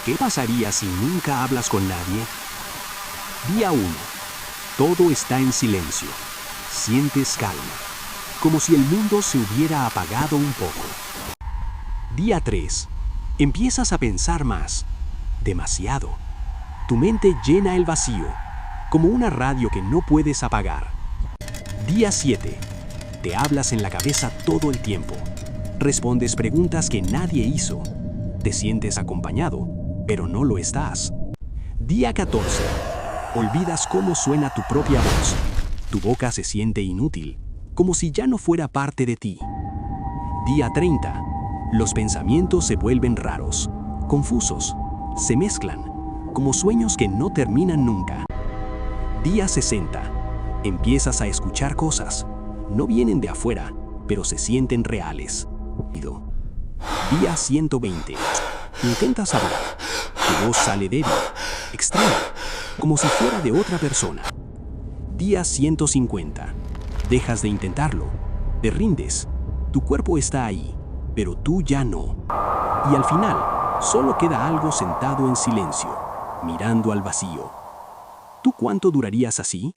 ¿Qué pasaría si nunca hablas con nadie? Día 1. Todo está en silencio. Sientes calma, como si el mundo se hubiera apagado un poco. Día 3. Empiezas a pensar más. Demasiado. Tu mente llena el vacío, como una radio que no puedes apagar. Día 7. Te hablas en la cabeza todo el tiempo. Respondes preguntas que nadie hizo. Te sientes acompañado, pero no lo estás. Día 14. Olvidas cómo suena tu propia voz. Tu boca se siente inútil, como si ya no fuera parte de ti. Día 30. Los pensamientos se vuelven raros, confusos, se mezclan, como sueños que no terminan nunca. Día 60. Empiezas a escuchar cosas. No vienen de afuera, pero se sienten reales. Día 120. Intentas hablar. Tu voz sale débil, extraña, como si fuera de otra persona. Día 150. Dejas de intentarlo. Te rindes. Tu cuerpo está ahí, pero tú ya no. Y al final, solo queda algo sentado en silencio, mirando al vacío. ¿Tú cuánto durarías así?